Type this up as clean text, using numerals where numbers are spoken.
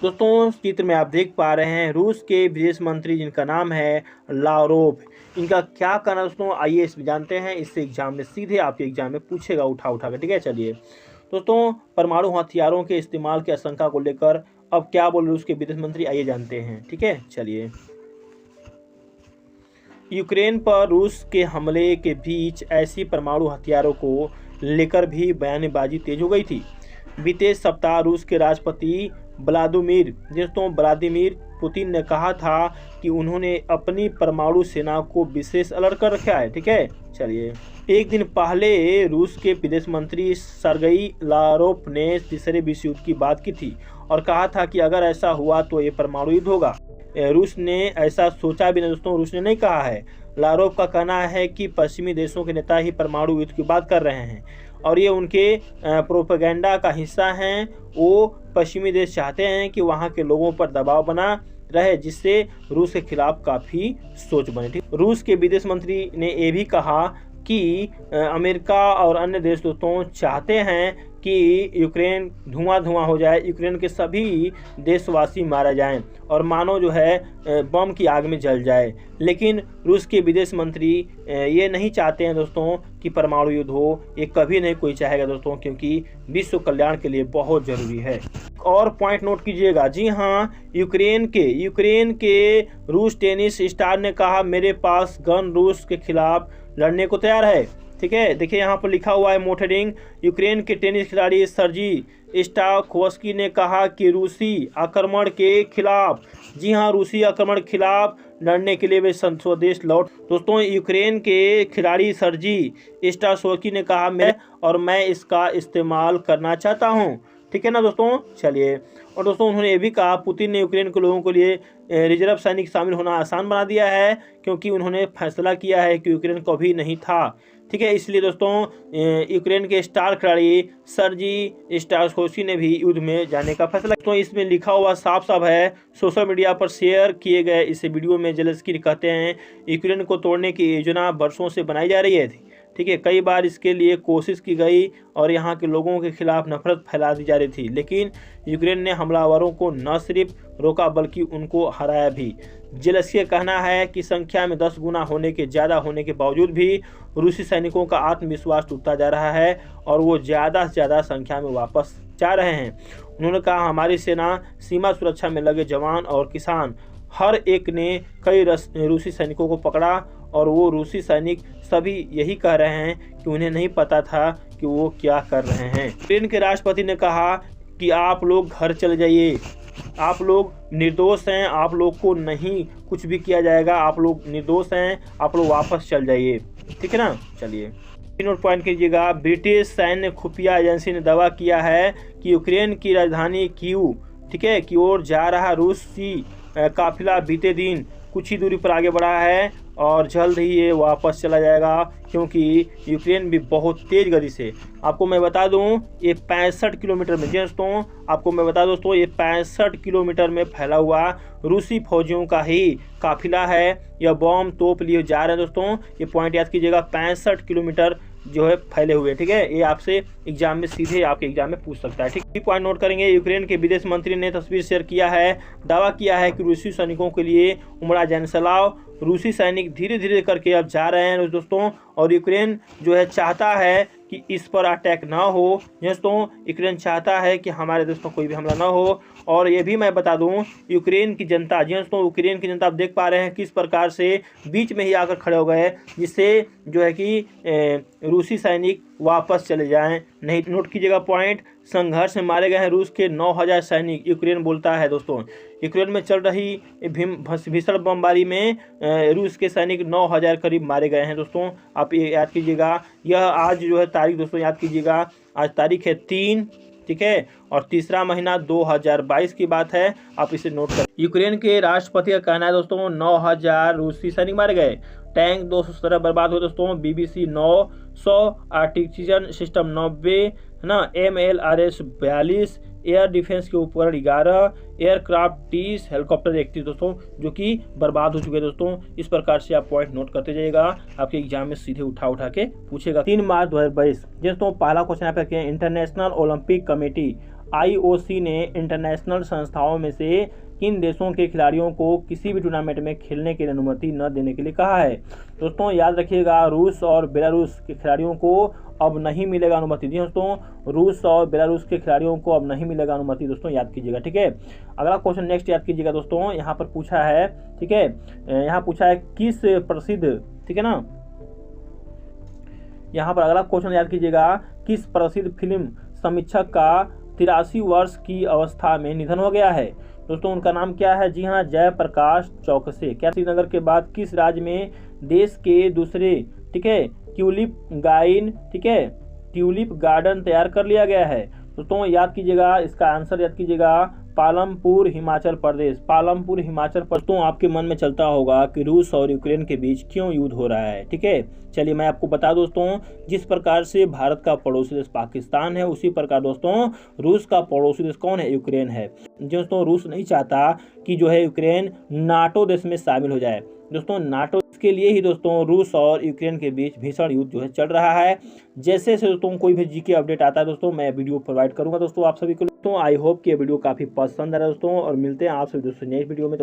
दोस्तों चित्र में आप देख पा रहे हैं रूस के विदेश मंत्री जिनका नाम है लावरोव। इनका क्या कहना है दोस्तों, आइए इसमें जानते हैं। इससे एग्जाम में सीधे आपके एग्जाम में पूछेगा उठा कर, ठीक है। चलिए दोस्तों, परमाणु हथियारों के इस्तेमाल की आशंका को लेकर अब क्या बोले रूस के विदेश मंत्री, आइए जानते हैं, ठीक है। चलिए, यूक्रेन पर रूस के हमले के बीच ऐसी परमाणु हथियारों को लेकर भी बयानबाजी तेज हो गई थी। बीते सप्ताह रूस के राष्ट्रपति व्लादिमीर पुतिन ने कहा था कि उन्होंने अपनी परमाणु सेना को विशेष अलर्ट कर रखा है, ठीक है। चलिए, एक दिन पहले रूस के विदेश मंत्री सर्गेई लावरोव ने तीसरे विश्व युद्ध की बात की थी और कहा था कि अगर ऐसा हुआ तो ये परमाणु युद्ध होगा। रूस ने ऐसा सोचा भी नहीं दोस्तों, रूस ने नहीं कहा है। लावरोव का कहना है कि पश्चिमी देशों के नेता ही परमाणु युद्ध की बात कर रहे हैं और ये उनके प्रोपेगेंडा का हिस्सा हैं। वो पश्चिमी देश चाहते हैं कि वहाँ के लोगों पर दबाव बना रहे, जिससे रूस के खिलाफ काफ़ी सोच बने, ठीक। रूस के विदेश मंत्री ने ये भी कहा कि अमेरिका और अन्य देश दोस्तों चाहते हैं कि यूक्रेन धुआं हो जाए, यूक्रेन के सभी देशवासी मारे जाएं और मानो जो है बम की आग में जल जाए। लेकिन रूस के विदेश मंत्री ये नहीं चाहते हैं दोस्तों कि परमाणु युद्ध हो। ये कभी नहीं कोई चाहेगा दोस्तों, क्योंकि विश्व कल्याण के लिए बहुत ज़रूरी है। और पॉइंट नोट कीजिएगा, जी हाँ, यूक्रेन के रूस टेनिस स्टार ने कहा मेरे पास गन रूस के खिलाफ लड़ने को तैयार है, ठीक है। देखिए यहाँ पर लिखा हुआ है मोटरिंग। यूक्रेन के टेनिस खिलाड़ी सर्जी स्टाखोव्स्की ने कहा कि रूसी आक्रमण के खिलाफ, जी हाँ, रूसी आक्रमण के खिलाफ लड़ने के लिए वे स्वदेश लौट। दोस्तों, यूक्रेन के खिलाड़ी सर्जी स्टाखोव्स्की ने कहा मैं इसका इस्तेमाल करना चाहता हूँ, ठीक है ना दोस्तों। चलिए, और दोस्तों उन्होंने ये भी कहा पुतिन ने यूक्रेन के लोगों के लिए रिजर्व सैनिक शामिल होना आसान बना दिया है, क्योंकि उन्होंने फैसला किया है कि यूक्रेन कभी नहीं था, ठीक है। इसलिए दोस्तों यूक्रेन के स्टार खिलाड़ी सर्जी स्टाखोव्स्की ने भी युद्ध में जाने का फैसला किया। तो इसमें लिखा हुआ साफ साफ है। सोशल मीडिया पर शेयर किए गए इस वीडियो में जेलेंस्की कहते हैं यूक्रेन को तोड़ने की योजना वर्षों से बनाई जा रही है, ठीक है। कई बार इसके लिए कोशिश की गई और यहाँ के लोगों के खिलाफ नफरत फैला दी जा रही थी, लेकिन यूक्रेन ने हमलावरों को न सिर्फ रोका बल्कि उनको हराया भी। जेलेंस्की का कहना है कि संख्या में 10 गुना ज़्यादा होने के बावजूद भी रूसी सैनिकों का आत्मविश्वास टूटता जा रहा है और वो ज़्यादा से ज़्यादा संख्या में वापस जा रहे हैं। उन्होंने कहा हमारी सेना, सीमा सुरक्षा में लगे जवान और किसान हर एक ने कई रूसी सैनिकों को पकड़ा और वो रूसी सैनिक सभी यही कह रहे हैं कि उन्हें नहीं पता था कि वो क्या कर रहे हैं। यूक्रेन के राष्ट्रपति ने कहा कि आप लोग घर चले जाइए, आप लोग निर्दोष हैं, आप लोग को नहीं कुछ भी किया जाएगा, आप लोग निर्दोष हैं, आप लोग वापस चल जाइए, ठीक है ना। चलिए, नोट पॉइंट कीजिएगा। ब्रिटिश सैन्य खुफिया एजेंसी ने दावा किया है कि यूक्रेन की राजधानी कीव, ठीक है, की ओर जा रहा रूसी काफिला बीते दिन कुछ ही दूरी पर आगे बढ़ा है और जल्द ही ये वापस चला जाएगा, क्योंकि यूक्रेन भी बहुत तेज गति से, आपको मैं बता दूं, ये 65 किलोमीटर में, दोस्तों आपको मैं बता दोस्तों ये 65 किलोमीटर में फैला हुआ रूसी फौजियों का ही काफिला है। यह बम तोप लिए जा रहे हैं दोस्तों, ये पॉइंट याद कीजिएगा, 65 किलोमीटर जो है फैले हुए, ठीक है। ये आपसे एग्जाम में सीधे आपके एग्जाम में पूछ सकता है, ठीक। पॉइंट नोट करेंगे। यूक्रेन के विदेश मंत्री ने तस्वीर शेयर किया है, दावा किया है कि रूसी सैनिकों के लिए उमड़ा जनसैलाब, रूसी सैनिक धीरे धीरे करके अब जा रहे हैं दोस्तों, और यूक्रेन जो है चाहता है कि इस पर अटैक ना हो दोस्तों। यूक्रेन चाहता है कि हमारे देश पर कोई भी हमला ना हो। और ये भी मैं बता दूं, यूक्रेन की जनता, जी दोस्तों, यूक्रेन की जनता आप देख पा रहे हैं किस प्रकार से बीच में ही आकर खड़े हो गए, जिससे जो है कि रूसी सैनिक वापस चले जाएं। नहीं, नोट कीजिएगा पॉइंट, संघर्ष में मारे गए हैं रूस के 9000 सैनिक, यूक्रेन बोलता है दोस्तों। यूक्रेन में चल रही भीषण बमबारी में रूस के सैनिक 9000 करीब मारे गए हैं दोस्तों, आप ये याद कीजिएगा। यह आज जो है तारीख दोस्तों याद कीजिएगा, आज तारीख है 3, ठीक है, और तीसरा महीना 2022 की बात है, आप इसे नोट करें। यूक्रेन के राष्ट्रपति का कहना है दोस्तों 9000 रूसी सैनिक मारे गए, टैंक 217 बर्बाद हुए दोस्तों, BBC 900, आर्टिलरी सिस्टम 90 है ना, MLRS 42, एयर डिफेंस के उपकरण 11, एयरक्राफ्ट 30, हेलीकॉप्टर 31 दोस्तों, जो कि बर्बाद हो चुके हैं दोस्तों। इस प्रकार से आप पॉइंट नोट करते जाइएगा, आपके एग्जाम में सीधे उठा के पूछेगा। 3 मार्च 2022 दोस्तों, पहला क्वेश्चन यहाँ पे इंटरनेशनल ओलंपिक कमेटी आईओसी ने इंटरनेशनल संस्थाओं में से किन देशों के खिलाड़ियों को किसी भी टूर्नामेंट में खेलने के लिए अनुमति न देने के लिए कहा है? दोस्तों याद रखिएगा, रूस और बेलारूस के खिलाड़ियों को अब नहीं मिलेगा अनुमति। जी दोस्तों, रूस और बेलारूस के खिलाड़ियों को अब नहीं मिलेगा अनुमति, दोस्तों याद कीजिएगा। ठीक है, अगला क्वेश्चन नेक्स्ट याद कीजिएगा दोस्तों, यहाँ पर पूछा है, ठीक है, यहाँ पूछा है किस प्रसिद्ध, ठीक है ना, यहाँ पर अगला क्वेश्चन याद कीजिएगा, किस प्रसिद्ध फिल्म समीक्षक का 83 वर्ष की अवस्था में निधन हो गया है? दोस्तों उनका नाम क्या है? जी हाँ, जयप्रकाश चौकसे। क्या श्रीनगर के बाद किस राज्य में देश के दूसरे, ठीक है, ट्यूलिप गार्डन तैयार कर लिया गया है? दोस्तों याद कीजिएगा, इसका आंसर याद कीजिएगा, पालमपुर हिमाचल प्रदेश। पालमपुर हिमाचल प्रदेश। तो आपके मन में चलता होगा कि रूस और यूक्रेन के बीच क्यों युद्ध हो रहा है, ठीक है। चलिए मैं आपको बता दोस्तों, जिस प्रकार से भारत का पड़ोसी देश पाकिस्तान है, उसी प्रकार दोस्तों रूस का पड़ोसी देश कौन है? यूक्रेन है। दोस्तों रूस नहीं चाहता कि जो है यूक्रेन नाटो देश में शामिल हो जाए। दोस्तों नाटो, इसके लिए ही दोस्तों रूस और यूक्रेन के बीच भीषण युद्ध जो है चल रहा है। जैसे से दोस्तों कोई भी जीके अपडेट आता है दोस्तों, मैं वीडियो प्रोवाइड करूंगा दोस्तों आप सभी को। दोस्तों आई होप कि ये वीडियो काफी पसंद आ रहा है दोस्तों, और मिलते हैं आप सभी दोस्तों नेक्स्ट वीडियो में।